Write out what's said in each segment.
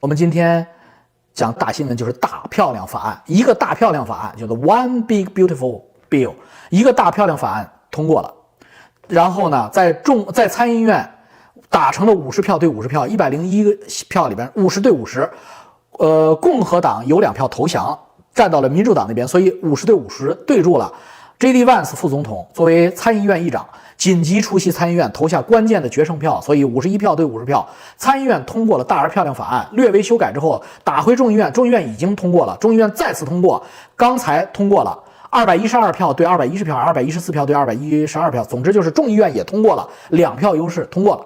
我们今天讲大新闻就是大漂亮法案，一个大漂亮法案叫做 One Big Beautiful Bill， 一个大漂亮法案通过了。然后呢，在参议院打成了50票对50票，101个票里边50对50，共和党有2票投降，站到了民主党那边，所以50对50对住了。J.D. Vance 副总统作为参议院议长，紧急出席参议院，投下关键的决胜票，所以51票对50票，参议院通过了大而漂亮法案。略微修改之后，打回众议院，众议院已经通过了，众议院再次通过，刚才通过了212票对210票，214票对212票，总之就是众议院也通过了，2票优势通过了。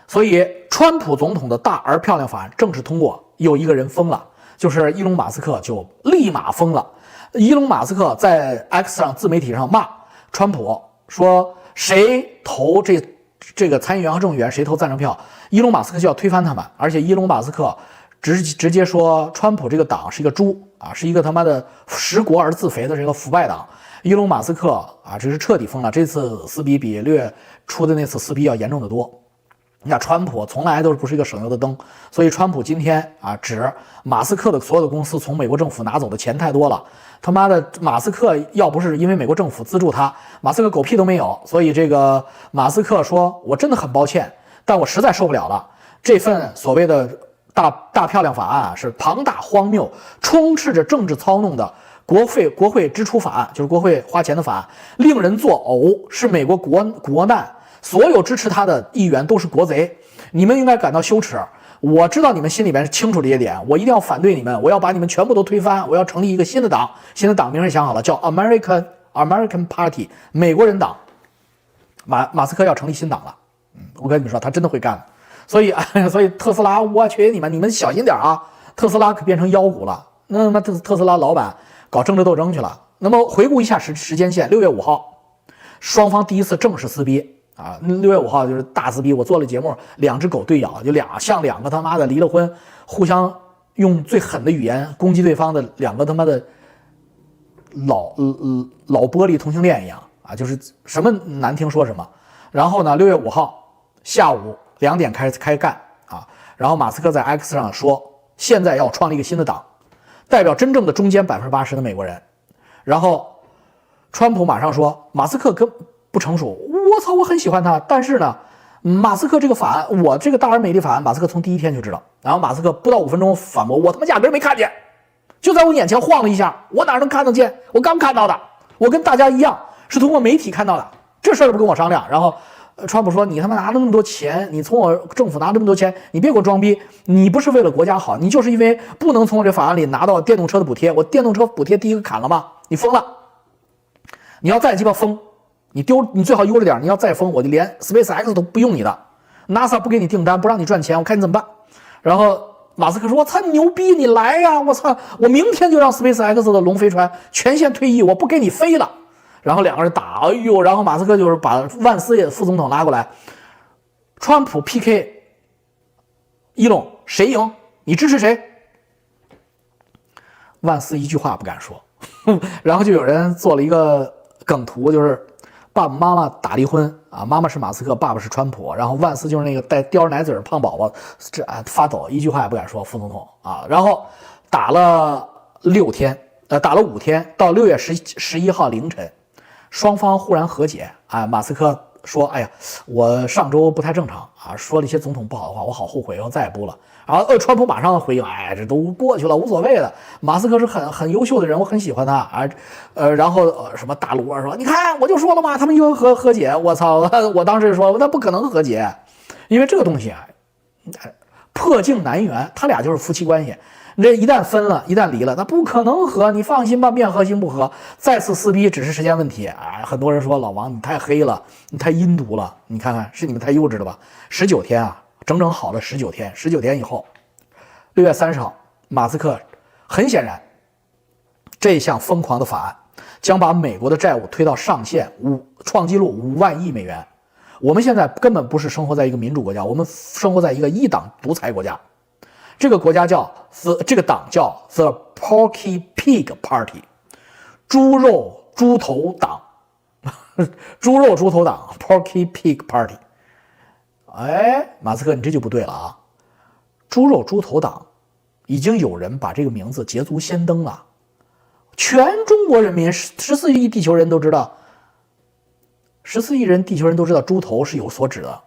所以，川普总统的大而漂亮法案正式通过，有一个人疯了，就是伊隆马斯克就立马疯了。伊隆马斯克在 X 上自媒体上骂川普，说谁投这个参议员和众议员谁投赞成票，伊隆马斯克就要推翻他们。而且伊隆马斯克直接说川普这个党是一个猪啊，是一个他妈的食国而自肥的这个腐败党。伊隆马斯克啊，这是彻底疯了，这次撕逼比6月初的那次撕逼要严重得多。你看，川普从来都不是一个省油的灯，所以川普今天啊，指马斯克的所有的公司从美国政府拿走的钱太多了。他妈的，马斯克要不是因为美国政府资助他，马斯克狗屁都没有。所以这个马斯克说：“我真的很抱歉，但我实在受不了了。这份所谓的大漂亮法案啊，是庞大荒谬，充斥着政治操弄的国会支出法案，就是国会花钱的法案，令人作呕，是美国国难。”所有支持他的议员都是国贼，你们应该感到羞耻。我知道你们心里边清楚这些点，我一定要反对你们，我要把你们全部都推翻，我要成立一个新的党，新的党名也想好了，叫 American Party 美国人党。马斯克要成立新党了，我跟你们说，他真的会干。所以特斯拉，我去你们小心点啊！特斯拉可变成妖股了，那么特斯拉老板搞政治斗争去了。那么回顾一下时间线，6月5号，双方第一次正式撕逼。啊，6月5号就是大撕逼，我做了节目，2只狗对咬，就像两个他妈的离了婚，互相用最狠的语言攻击对方的2个他妈的老玻璃同性恋一样啊，就是什么难听说什么。然后呢，6月5号下午2点开干啊，然后马斯克在 X 上说，现在要创立一个新的党，代表真正的中间80%的美国人。然后川普马上说，马斯克跟不成熟，我操，我很喜欢他，但是呢，马斯克这个法案，我这个大而美丽法案，马斯克从第一天就知道。然后马斯克不到5分钟反驳，我他妈压根没看见，就在我眼前晃了一下，我哪能看得见？我刚看到的，我跟大家一样是通过媒体看到的，这事儿不跟我商量。然后川普说，你他妈拿那么多钱，你从我政府拿这么多钱，你别给我装逼，你不是为了国家好，你就是因为不能从我这法案里拿到电动车的补贴，我电动车补贴第一个砍了吗？你疯了，你要再鸡巴疯，你最好悠着点，你要再封，我就连 SpaceX 都不用你的 ，NASA 不给你订单，不让你赚钱，我看你怎么办。然后马斯克说：“我操，你牛逼，你来呀！我操，我明天就让 SpaceX 的龙飞船全线退役，我不给你飞了。”然后2个人打，哎呦，然后马斯克就是把万斯也副总统拉过来，川普 PK 伊隆，谁赢？你支持谁？万斯一句话不敢说，然后就有人做了一个梗图，就是爸爸妈妈打离婚啊，妈妈是马斯克，爸爸是川普，然后万斯就是那个叼着奶嘴胖宝宝，这发抖，一句话也不敢说，副总统啊，然后打了5天，到6月11号凌晨，双方忽然和解啊，马斯克说，哎呀，我上周不太正常啊，说了一些总统不好的话，我好后悔，我再也不了。然后川普马上回应，哎，这都过去了，无所谓的。马斯克是很优秀的人，我很喜欢他啊。然后什么大卢说，你看我就说了嘛，他们又和解，我操！我当时说那不可能和解，因为这个东西啊，破镜难圆，他俩就是夫妻关系。你这一旦分了，一旦离了，那不可能和，你放心吧，面和心不和，再次撕逼只是时间问题啊！很多人说老王你太黑了，你太阴毒了，你看看是你们太幼稚了吧？19天啊！整整好了19天，19天以后，6月30号，马斯克很显然，这项疯狂的法案将把美国的债务推到上限创纪录5万亿美元。我们现在根本不是生活在一个民主国家，我们生活在一个一党独裁国家。这个国家这个党叫 The Porky Pig Party， 猪肉猪头党，Porky Pig Party。哎，马斯克，你这就不对了啊！猪肉猪头党已经有人把这个名字捷足先登了，全中国人民14亿地球人都知道，14亿地球人都知道猪头是有所指的。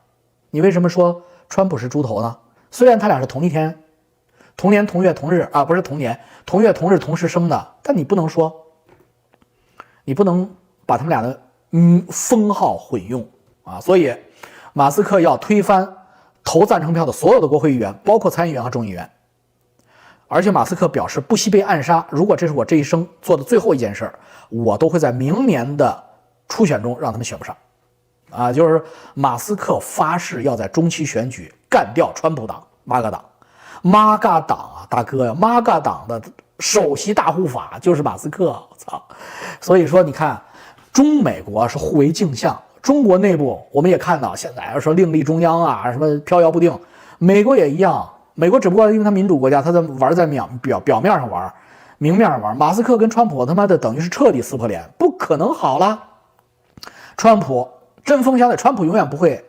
你为什么说川普是猪头呢？虽然他俩是同一天、同年同月同日啊，不是同年同月同日同时生的，但你不能把他们俩的封号混用啊。所以马斯克要推翻投赞成票的所有的国会议员，包括参议员和众议员。而且马斯克表示不惜被暗杀，如果这是我这一生做的最后一件事，我都会在明年的初选中让他们选不上。啊，就是马斯克发誓要在中期选举干掉川普党、MAGA党。MAGA党啊，大哥呀，MAGA党的首席大护法就是马斯克，我操！所以说，你看，中美国是互为镜像。中国内部我们也看到，现在说另立中央啊，什么飘摇不定，美国也一样。美国只不过因为它民主国家，它在玩在表面上玩，明面上玩。马斯克跟川普他妈的等于是彻底撕破脸，不可能好了。川普针锋相对，川普永远不会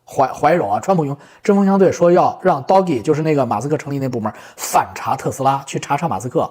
怀柔啊！川普针锋相对，说要让 Doggy， 就是那个马斯克成立那部门反查特斯拉，去查马斯克，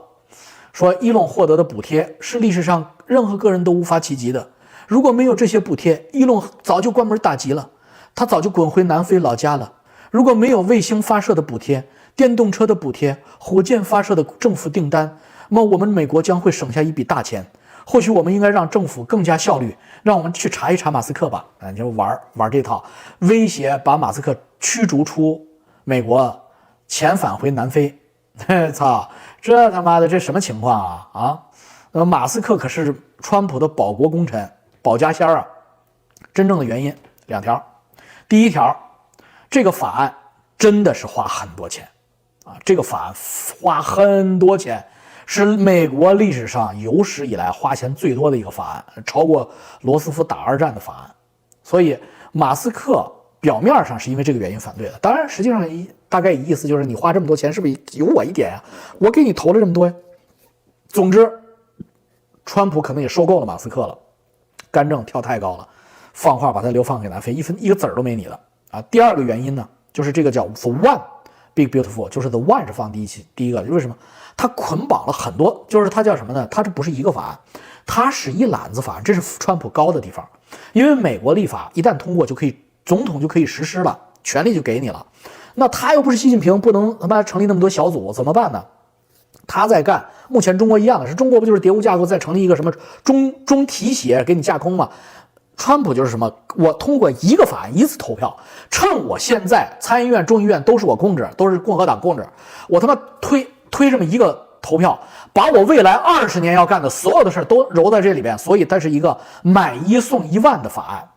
说伊隆获得的补贴是历史上任何个人都无法企及的。如果没有这些补贴，伊隆早就关门大吉了，他早就滚回南非老家了。如果没有卫星发射的补贴、电动车的补贴、火箭发射的政府订单，那么我们美国将会省下一笔大钱。或许我们应该让政府更加效率，让我们去查一查马斯克吧。你就玩这套，威胁把马斯克驱逐出美国，遣返回南非。操，这他妈的这什么情况啊？啊，那么马斯克可是川普的保国功臣、保家仙啊。真正的原因2条，第一条，这个法案真的是花很多钱啊，这个法案花很多钱。是美国历史上有史以来花钱最多的一个法案，超过罗斯福打2战的法案。所以马斯克表面上是因为这个原因反对的，当然实际上大概意思就是你花这么多钱是不是有我一点呀？我给你投了这么多呀。总之，川普可能也受够了马斯克了，干政跳太高了，放话把他流放给南非，一个子儿都没你了啊。第二个原因呢，就是这个叫 For One Big Beautiful， 就是 The One 是放第一个，为什么？它捆绑了很多，就是它叫什么呢？它这不是一个法案，它是一揽子法案，这是川普高的地方。因为美国立法一旦通过，总统就可以实施了，权力就给你了。那他又不是习近平，不能他妈成立那么多小组，怎么办呢？他在干，目前中国一样的是，中国不就是谍务架构再成立一个什么中提协给你架空吗？川普就是什么？我通过一个法案一次投票，趁我现在参议院、众议院都是我控制，都是共和党控制，我他妈推这么一个投票，把我未来20年要干的所有的事都揉在这里边，所以它是一个买1送1万的法案。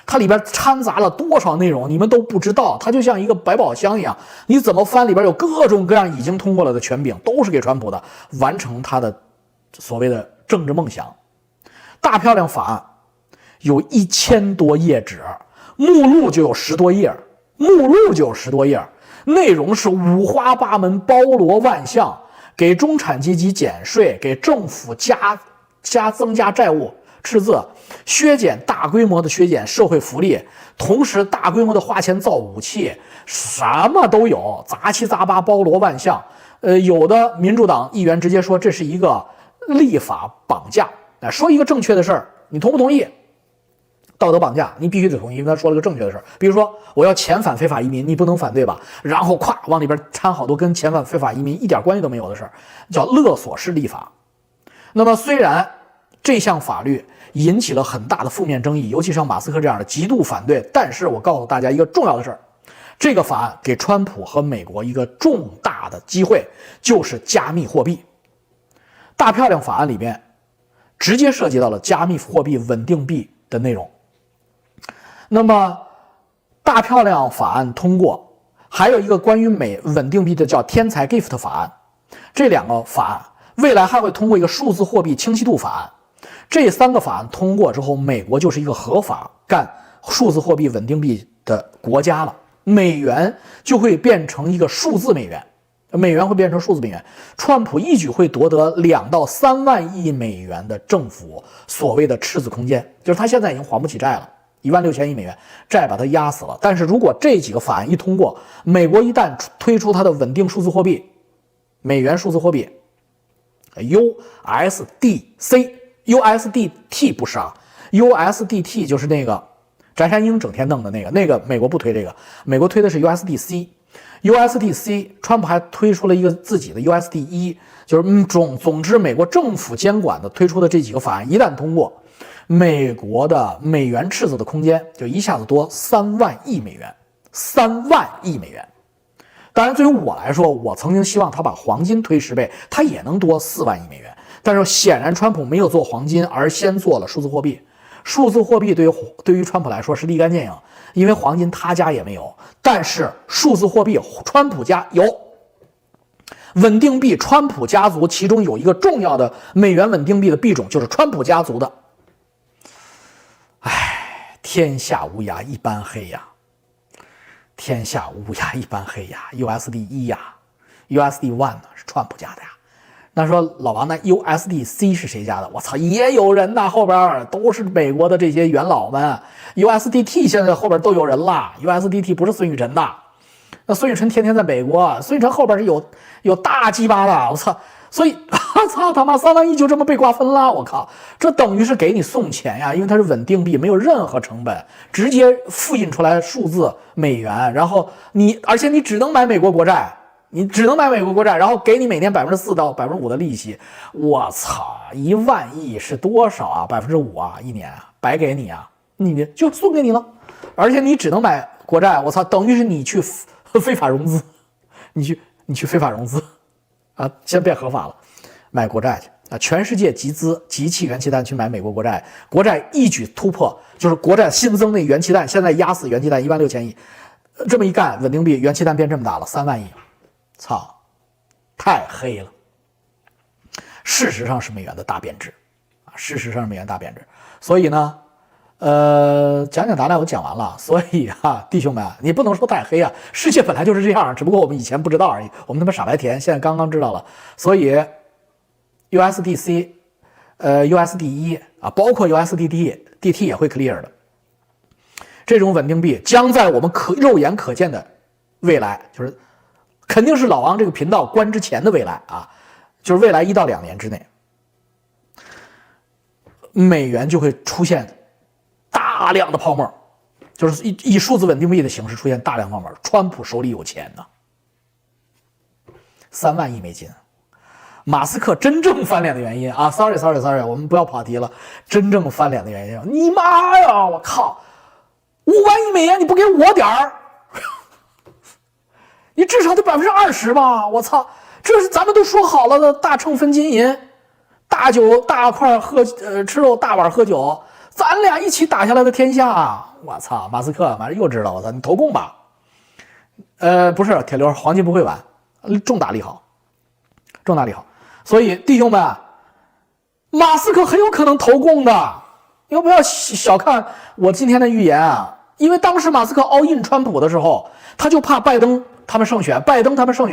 它里边掺杂了多少内容你们都不知道，它就像一个百宝箱一样，你怎么翻里边有各种各样已经通过了的权柄，都是给川普的，完成他的所谓的政治梦想。大漂亮法案有1000多页纸，目录就有10多页，内容是五花八门、包罗万象，给中产阶级减税，给政府增加债务赤字，大规模的削减社会福利，同时大规模的花钱造武器，什么都有，杂七杂八，包罗万象。有的民主党议员直接说这是一个立法绑架，说一个正确的事儿，你同不同意？道德绑架，你必须得同意，因为他说了个正确的事儿。比如说，我要遣返非法移民，你不能反对吧？然后咵往里边掺好多跟遣返非法移民一点关系都没有的事儿，叫勒索式立法。那么虽然这项法律引起了很大的负面争议，尤其像马斯克这样的极度反对，但是我告诉大家一个重要的事儿，这个法案给川普和美国一个重大的机会，就是加密货币。大漂亮法案里边直接涉及到了加密货币、稳定币的内容。那么大漂亮法案通过，还有一个关于稳定币的叫天才 gift 法案，这2个法案未来还会通过一个数字货币清晰度法案。这3个法案通过之后，美国就是一个合法干数字货币稳定币的国家了，美元就会变成一个数字美元，川普一举会夺得2到3万亿美元的政府所谓的赤字空间，就是他现在已经还不起债了。16000亿美元，债把它压死了。但是如果这几个法案一通过，美国一旦推出它的稳定数字货币，美元数字货币 USDC、USDT 不是啊 ，USDT 就是那个翟山鹰整天弄的那个美国不推这个，美国推的是 USDC。USDC， 川普还推出了一个自己的 USD1， 就是总之，美国政府监管的推出的这几个法案一旦通过，美国的美元赤字的空间就一下子多3万亿美元，3万亿美元。当然，对于我来说，我曾经希望他把黄金推10倍，他也能多4万亿美元。但是显然，川普没有做黄金，而先做了数字货币。数字货币对于川普来说是立竿见影，因为黄金他家也没有，但是数字货币川普家有。稳定币川普家族其中有一个重要的美元稳定币的币种就是川普家族的。唉，天下乌鸦一般黑呀，天下乌鸦一般黑呀 ，USD1 呀 ，USD1 呢是川普家的呀。那说老王，那 USDC 是谁家的？我操，也有人呐，后边都是美国的这些元老们。USDT 现在后边都有人了 ，USDT 不是孙宇晨的。那孙宇晨天天在美国，孙宇晨后边是有大鸡巴的，我操！所以我操他妈3万亿就这么被瓜分了，我靠！这等于是给你送钱呀，因为它是稳定币，没有任何成本，直接复印出来数字美元，然后而且你只能买美国国债。你只能买美国国债，然后给你每年4%到5%的利息。我操，1万亿是多少啊？5%啊，一年啊，白给你啊，你就送给你了。而且你只能买国债，我操，等于是你去非法融资，你去非法融资啊，先变合法了，买国债去啊！全世界集资集气元气弹去买美国国债，国债一举突破，就是国债新增那元气弹，现在压死元气弹16000亿，这么一干，稳定币元气弹变这么大了，3万亿。操，太黑了！事实上是美元的大贬值啊，事实上是美元大贬值。所以呢，讲答案我讲完了。所以弟兄们，你不能说太黑啊，世界本来就是这样，只不过我们以前不知道而已。我们他妈傻白甜，现在刚刚知道了。所以 USDC、USD1 啊，包括 USDT 也会 clear 的。这种稳定币将在我们肉眼可见的未来，就是肯定是老王这个频道关之前的未来啊，就是未来1到2年之内，美元就会出现大量的泡沫，就是以数字稳定币的形式出现大量泡沫。川普手里有钱呢，3万亿美金。马斯克真正翻脸的原因啊 ，sorry， 我们不要跑题了。真正翻脸的原因，你妈呀，我靠，5万亿美元你不给我点儿？你至少得20%吧！我操，这是咱们都说好了的大秤分金银，大酒大块吃肉，大碗喝酒，咱俩一起打下来的天下。我操，马斯克马上又知道，我操，你投共吧。不是铁流，黄金不会晚，重大利好，重大利好。所以弟兄们，马斯克很有可能投共的，要不要小看我今天的预言啊？因为当时马斯克 all in 川普的时候，他就怕拜登他们胜选，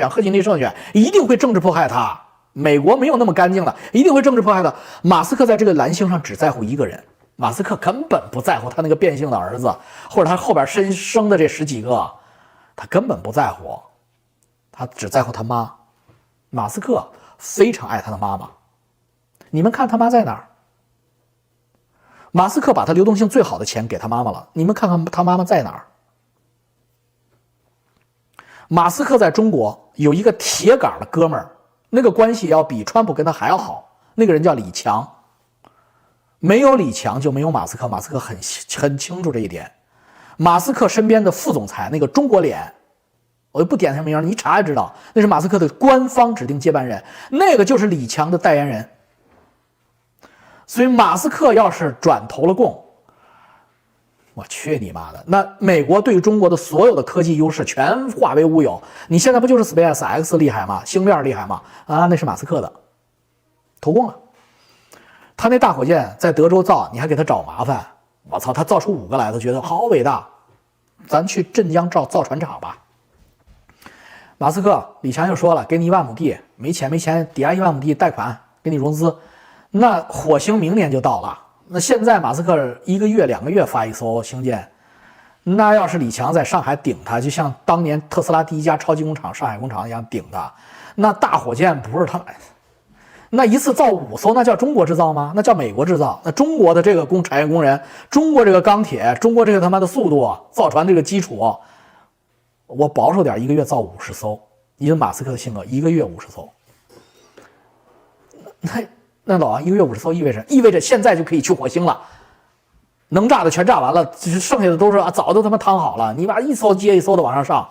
贺锦丽胜选，一定会政治迫害他。美国没有那么干净的，一定会政治迫害的。马斯克在这个蓝星上只在乎一个人，马斯克根本不在乎他那个变性的儿子，或者他后边生的这10几个，他根本不在乎，他只在乎他妈。马斯克非常爱他的妈妈，你们看他妈在哪儿？马斯克把他流动性最好的钱给他妈妈了，你们看看他妈妈在哪儿？马斯克在中国有一个铁杆的哥们儿，那个关系要比川普跟他还要好，那个人叫李强。没有李强就没有马斯克，马斯克很清楚这一点。马斯克身边的副总裁那个中国脸，我就不点他名了，你查也知道，那是马斯克的官方指定接班人，那个就是李强的代言人。所以马斯克要是转投了共，我去你妈的！那美国对中国的所有的科技优势全化为乌有。你现在不就是 SpaceX 厉害吗？星链厉害吗？啊，那是马斯克的，投共了。他那大火箭在德州造，你还给他找麻烦？我操，他造出5个来，他觉得好伟大。咱去镇江造船厂吧。马斯克，李强又说了，给你1万亩地，没钱，抵押1万亩地贷款给你融资。那火星明年就到了，那现在马斯克1个月、2个月发一艘星舰，那要是李强在上海顶他，就像当年特斯拉第一家超级工厂上海工厂一样顶他，那大火箭不是他买的，那一次造5艘，那叫中国制造吗？那叫美国制造。那中国的这个产业工人，中国这个钢铁，中国这个他妈的速度，造船这个基础，我保守点，1个月造50艘。以马斯克的性格，1个月50艘。那老王1个月50艘意味着现在就可以去火星了，能炸的全炸完了，剩下的都是早都他妈趟好了。你把一艘接一艘的往上上，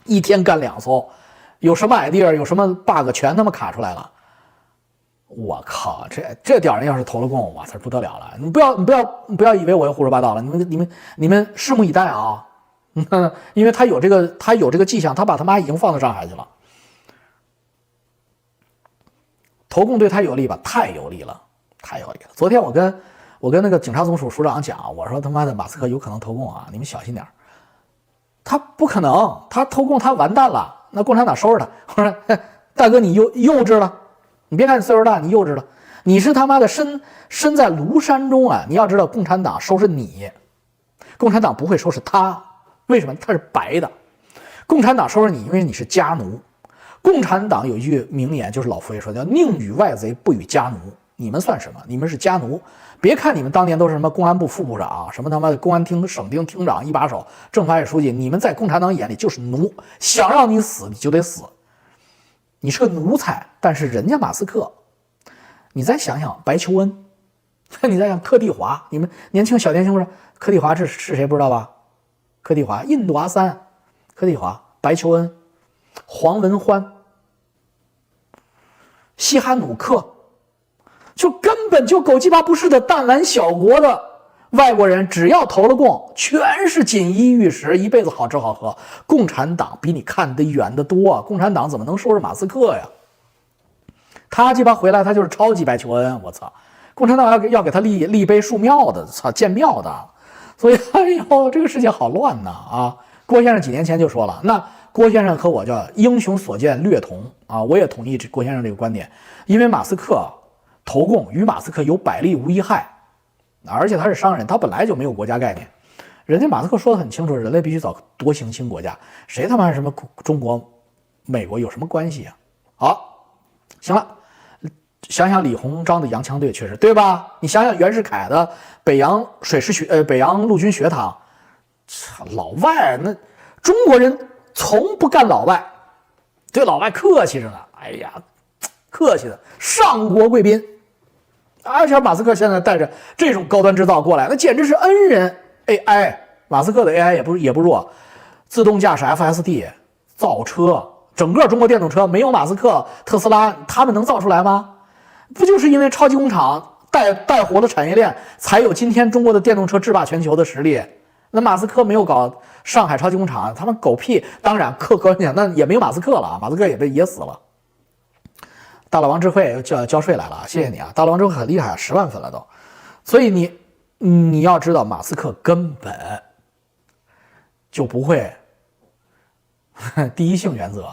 一天干2艘，有什么 idea 有什么 bug 全他妈卡出来了。我靠，这屌人要是投了共，我操不得了了！你不要以为我又胡说八道了，你们拭目以待啊！因为他有这个迹象，他把他妈已经放到上海去了。投共对他有利吧？太有利了，太有利了。昨天我跟那个警察总署署长讲，我说他妈的马斯克有可能投共啊，你们小心点。他不可能，他投共他完蛋了，那共产党收拾他。我说大哥你幼稚了，你别看你岁数大，你幼稚了，你是他妈的身在庐山中啊！你要知道，共产党收拾你，共产党不会收拾他。为什么？他是白的。共产党收拾你，因为你是家奴。共产党有一句名言，就是老佛爷说的，叫宁与外贼，不与家奴。你们算什么？你们是家奴。别看你们当年都是什么公安部副部长，什么他妈的公安厅省厅厅长一把手，政法委书记，你们在共产党眼里就是奴，想让你死你就得死，你是个奴才。但是人家马斯克，你再想想白求恩，你再想柯蒂华，你们小年轻说柯蒂华是谁不知道吧？柯蒂华，印度阿三，柯蒂华，白求恩，黄文欢，西哈努克，就根本就狗鸡巴不是的弹丸小国的外国人，只要投了共，全是锦衣玉食，一辈子好吃好喝。共产党比你看得远得多，共产党怎么能收拾马斯克呀？他鸡巴回来，他就是超级白求恩，我操！共产党要给他立碑树庙的，操，建庙的。所以，哎呦，这个世界好乱呐啊！郭先生几年前就说了，那郭先生和我叫英雄所见略同啊，我也同意郭先生这个观点，因为马斯克投共与马斯克有百利无一害，而且他是商人，他本来就没有国家概念。人家马斯克说的很清楚，人类必须找多行星国家，谁他妈什么中国、美国有什么关系啊？好，行了。想想李鸿章的洋枪队，确实对吧？你想想袁世凯的北洋北洋陆军学堂，老外那中国人从不干老外，对老外客气着呢。哎呀，客气的上国贵宾，而且马斯克现在带着这种高端制造过来，那简直是恩人。AI， 马斯克的 AI 也不弱，自动驾驶 FSD 造车，整个中国电动车没有马斯克、特斯拉，他们能造出来吗？不就是因为超级工厂带活了产业链，才有今天中国的电动车制霸全球的实力？那马斯克没有搞上海超级工厂，他们狗屁！当然，客人讲，那也没有马斯克了，马斯克也死了。大老王智慧交税来了，谢谢你啊！大老王智慧很厉害，10万粉了都。所以你要知道，马斯克根本就不会第一性原则。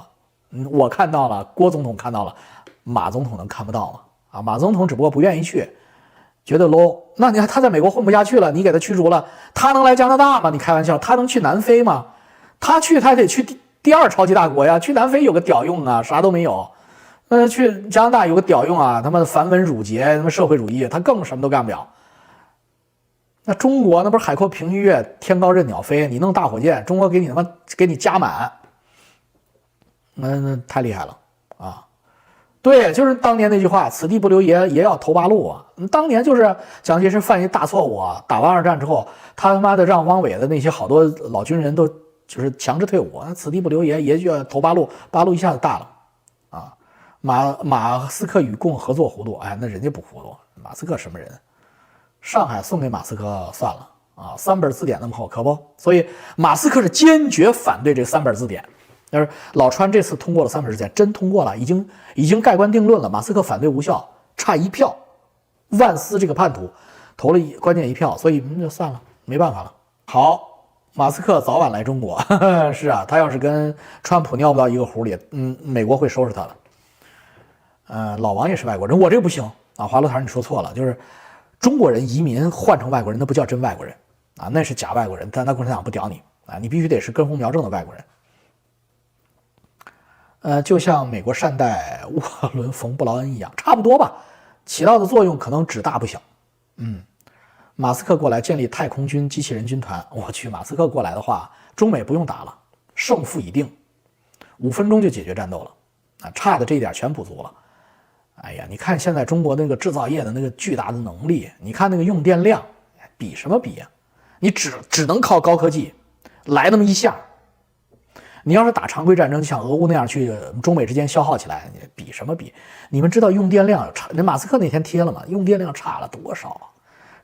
我看到了，郭总统看到了，马总统能看不到吗？啊，马总统只不过不愿意去，觉得 low。那你看他在美国混不下去了，你给他驱逐了，他能来加拿大吗？你开玩笑，他能去南非吗？他得去第2超级大国呀，去南非有个屌用啊，啥都没有。去加拿大有个屌用啊，他妈的繁文缛节，他妈社会主义，他更什么都干不了。那中国那不是海阔凭鱼跃，天高任鸟飞，你弄大火箭，中国给你加满，那太厉害了啊！对，就是当年那句话，此地不留爷，爷要投八路啊！当年就是蒋介石犯一大错误啊，打完2战之后，他妈的让汪伪的那些好多老军人都就是强制退伍，此地不留爷，爷就要投八路，八路一下子大了啊！马斯克与共合作糊涂，哎，那人家不糊涂，马斯克什么人？上海送给马斯克算了啊，3本字典那么厚，可不？所以马斯克是坚决反对这3本字典。但是老川这次通过了3本字典，真通过了，已经盖棺定论了。马斯克反对无效，差1票，万斯这个叛徒投了关键1票，所以就算了，没办法了。好，马斯克早晚来中国，是啊，他要是跟川普尿不到一个壶里，美国会收拾他了。老王也是外国人，我这个不行啊，华罗台你说错了，就是中国人移民换成外国人，那不叫真外国人啊，那是假外国人，但那共产党不屌你啊，你必须得是根红苗正的外国人。就像美国善待沃伦·冯·布劳恩一样，差不多吧，起到的作用可能只大不小。马斯克过来建立太空军机器人军团，我去，马斯克过来的话，中美不用打了，胜负已定，5分钟就解决战斗了啊，差的这一点全补足了。哎呀，你看现在中国那个制造业的那个巨大的能力，你看那个用电量，比什么比呀？你只能靠高科技来那么一下。你要是打常规战争，像俄乌那样去中美之间消耗起来，你比什么比？你们知道用电量差？那马斯克那天贴了嘛？用电量差了多少？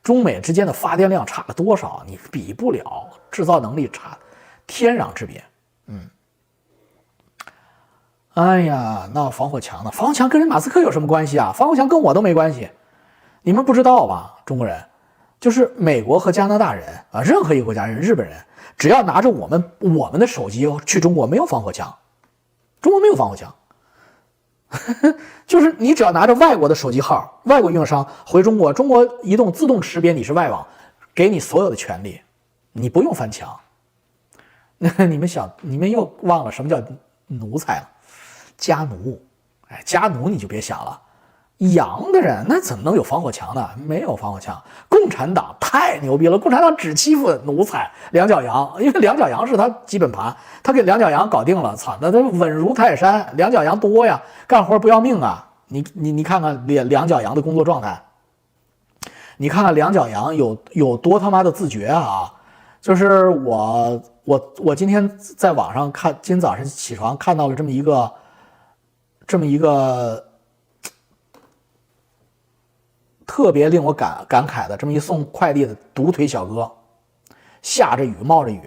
中美之间的发电量差了多少？你比不了，制造能力差天壤之别。哎呀，那防火墙呢？防火墙跟人马斯克有什么关系啊？防火墙跟我都没关系，你们不知道吧？中国人就是美国和加拿大人啊，任何一个国家人，日本人只要拿着我们的手机去中国，没有防火墙，中国没有防火墙。就是你只要拿着外国的手机号，外国运营商回中国，中国移动自动识别你是外网，给你所有的权利，你不用翻墙。那你们又忘了什么叫奴才了？家奴，家奴你就别想了。洋的人那怎么能有防火墙呢？没有防火墙。共产党太牛逼了，共产党只欺负奴才两脚羊，因为两脚羊是他基本盘，他给两脚羊搞定了，操，那他稳如泰山，两脚羊多呀，干活不要命啊。你看看两脚羊的工作状态，你看看两脚羊有多他妈的自觉啊！就是我今天在网上看，今早上起床看到了这么一个特别令我感慨的这么一送快递的独腿小哥，下着雨冒着雨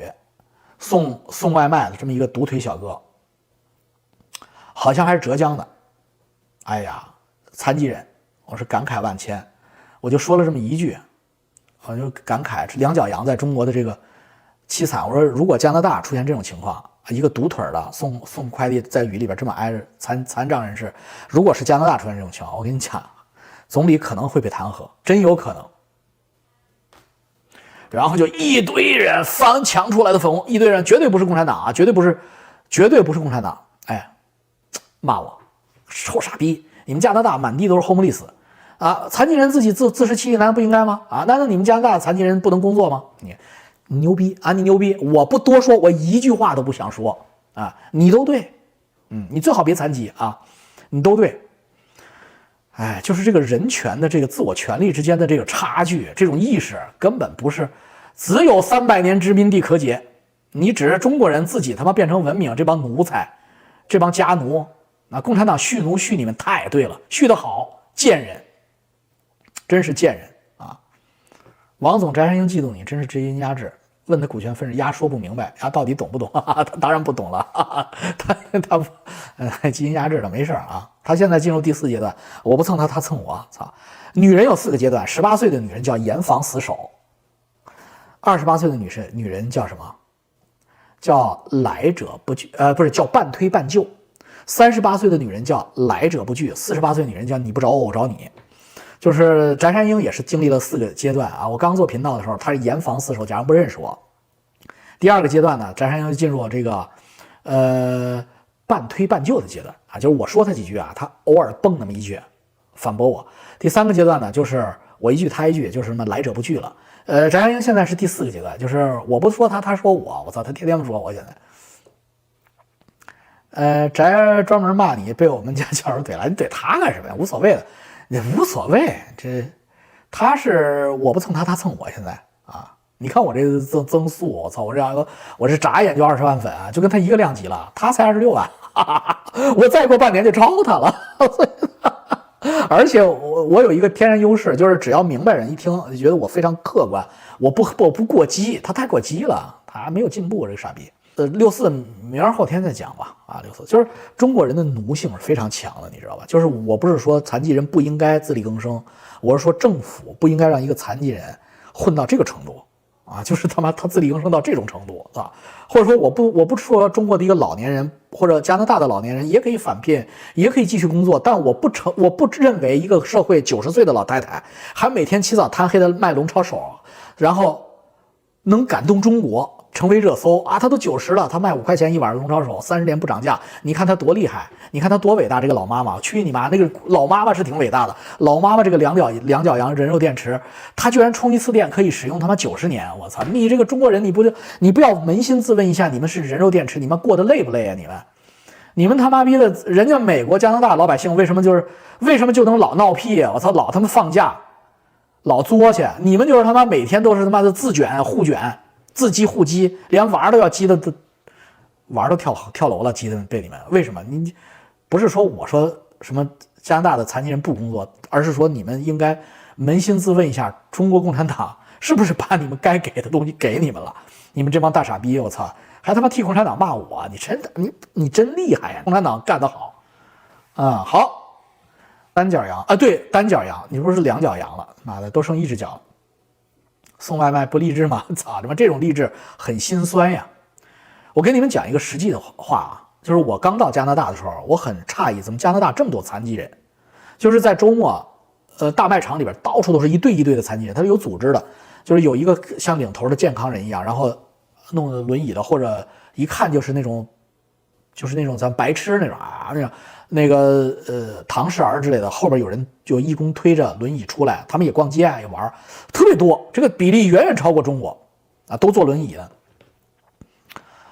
送外卖的这么一个独腿小哥，好像还是浙江的。哎呀，残疾人，我是感慨万千。我就说了这么一句，我就感慨两脚羊在中国的这个凄惨。我说如果加拿大出现这种情况，一个独腿的送快递在雨里边这么挨着残障人士，如果是加拿大出现这种情况，我跟你讲，总理可能会被弹劾，真有可能。然后就一堆人翻墙出来的粉红，一堆人绝对不是共产党啊，绝对不是共产党。哎，骂我臭傻逼！你们加拿大满地都是 homeless 啊，残疾人自食其力难道不应该吗？啊，难道你们加拿大的残疾人不能工作吗？你牛逼啊！你牛逼！我不多说，我一句话都不想说啊！你都对，你最好别残疾啊！你都对。哎，就是这个人权的这个自我权利之间的这个差距，这种意识根本不是只有300年殖民地可解。你只是中国人自己他妈变成文明，这帮奴才，这帮家奴，那共产党蓄奴蓄你们太对了，蓄得好，贱人，真是贱人啊！王总翟山鹰嫉妒你，真是知音压制。问他股权分是鸭说不明白，鸭到底懂不懂？他当然不懂了，他不，基因压制了，没事啊。他现在进入第4阶段，我不蹭他，他蹭我，操！女人有4个阶段，18岁的女人叫严防死守，28岁的女人叫什么？叫来者不拒，不是叫半推半就。38岁的女人叫来者不拒，48岁的女人叫你不找我，我找你。就是翟山鹰也是经历了4个阶段啊！我刚做频道的时候，他是严防死守，假如不认识我。第2个阶段呢，翟山鹰进入这个半推半就的阶段啊，就是我说他几句啊，他偶尔蹦那么一句反驳我。第3个阶段呢，就是我一句他一句，就是什么来者不拒了。翟山鹰现在是第4个阶段，就是我不说他，他说我操，他天天说我现在。翟专门骂你被我们家教授怼了，你怼他干什么呀？无所谓的。也无所谓，这他是我不蹭他，他蹭我。现在啊，你看我这增速，我操，我这眨眼就20万粉啊，就跟他一个量级了，他才26万，我再过半年就超他了。而且我有一个天然优势，就是只要明白人一听就觉得我非常客观，我不过激，他太过激了，他没有进步，这个傻逼。64明儿后天再讲吧啊，64就是中国人的奴性是非常强的，你知道吧？就是我不是说残疾人不应该自力更生，我是说政府不应该让一个残疾人混到这个程度啊，就是他自力更生到这种程度啊，或者说我不说中国的一个老年人或者加拿大的老年人也可以返聘，也可以继续工作，但我不认为一个社会90岁的老太太还每天起早贪黑的卖龙抄手，然后能感动中国。成为热搜啊！他都90了，他卖5块钱一碗龙抄手，30年不涨价，你看他多厉害，你看他多伟大！这个老妈妈，去你妈！那个老妈妈是挺伟大的，老妈妈这个两脚羊人肉电池，他居然充一次电可以使用他妈90年！我操！你这个中国人，你不要扪心自问一下，你们是人肉电池，你们过得累不累啊？你们他妈逼的，人家美国、加拿大老百姓为什么就能老闹屁啊？我操，老他妈放假，老作去！你们就是他妈每天都是他妈的自卷互卷。自激互激，连娃都要激的，娃都跳楼了，激在被里面。为什么？你不是说我说什么加拿大的残疾人不工作，而是说你们应该扪心自问一下，中国共产党是不是把你们该给的东西给你们了？你们这帮大傻逼，我操，还他妈替共产党骂我，你真厉害呀！共产党干得好啊！好，单脚羊啊，对，单脚羊，你不是2脚羊了？妈的，都剩1只脚了。送外卖不励志吗？操他妈，这种励志很心酸呀！我跟你们讲一个实际的话啊，就是我刚到加拿大的时候，我很诧异，怎么加拿大这么多残疾人？就是在周末，大卖场里边到处都是一对一对的残疾人，他是有组织的，就是有一个像领头的健康人一样，然后弄轮椅的，或者一看就是那种咱白痴那种啊，那个唐氏儿之类的，后边有人就义工推着轮椅出来，他们也逛街也玩，特别多，这个比例远远超过中国啊，都坐轮椅的。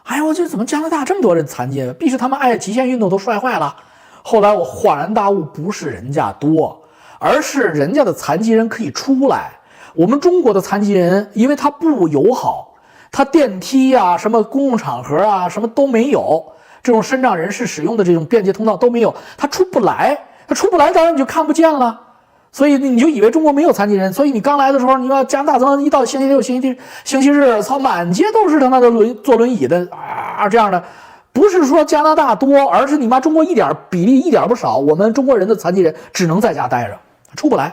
哎呀，我这怎么加拿大这么多人残疾？必是他们爱极限运动都摔坏了。后来我恍然大悟，不是人家多，而是人家的残疾人可以出来。我们中国的残疾人，因为他不友好，他电梯啊、什么公共场合啊、什么都没有。这种身障人士使用的这种便捷通道都没有，他出不来，当然你就看不见了，所以你就以为中国没有残疾人。所以你刚来的时候，你要加拿大一到星期六、星期日，操，满街都是他妈的坐轮椅的啊，这样的。不是说加拿大多，而是你妈中国比例一点不少。我们中国人的残疾人只能在家待着，出不来，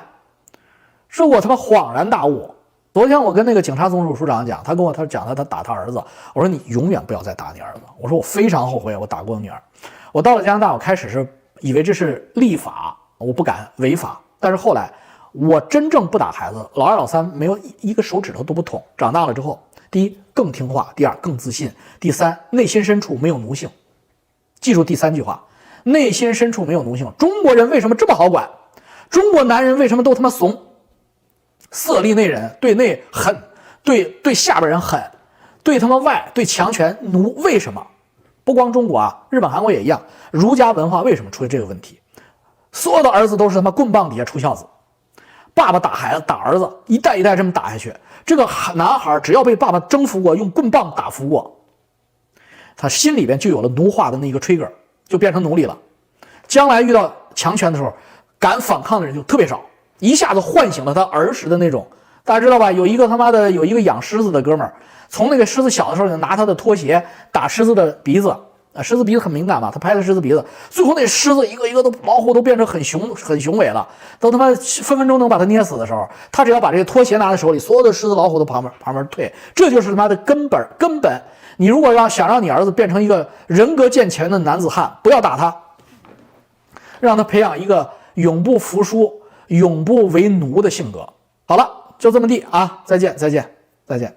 是我他妈恍然大悟。昨天我跟那个警察总署署长讲，他讲他打他儿子，我说你永远不要再打你儿子，我说我非常后悔我打过女儿。我到了加拿大，我开始是以为这是立法，我不敢违法，但是后来我真正不打孩子，老二老三没有一个手指头都不捅。长大了之后，第一更听话，第二更自信，第三内心深处没有奴性。记住第3句话，内心深处没有奴性。中国人为什么这么好管？中国男人为什么都他妈怂？色厉内荏，对内狠，对下边人狠，对他们外对强权奴。为什么？不光中国啊，日本韩国也一样。儒家文化为什么出现这个问题？所有的儿子都是他妈棍棒底下出孝子，爸爸打孩子打儿子，一代一代这么打下去。这个男孩只要被爸爸征服过，用棍棒打服过，他心里边就有了奴化的那个 trigger， 就变成奴隶了。将来遇到强权的时候，敢反抗的人就特别少。一下子唤醒了他儿时的那种，大家知道吧？有一个养狮子的哥们儿，从那个狮子小的时候就拿他的拖鞋打狮子的鼻子，狮子鼻子很敏感嘛，他拍了狮子鼻子，最后那狮子一个一个都老虎都变成很雄伟了，都他妈分分钟能把他捏死的时候，他只要把这个拖鞋拿在手里，所有的狮子老虎都旁边退，这就是他妈的根本。你如果想让你儿子变成一个人格健全的男子汉，不要打他，让他培养一个永不服输、永不为奴的性格。好了，就这么地啊！再见。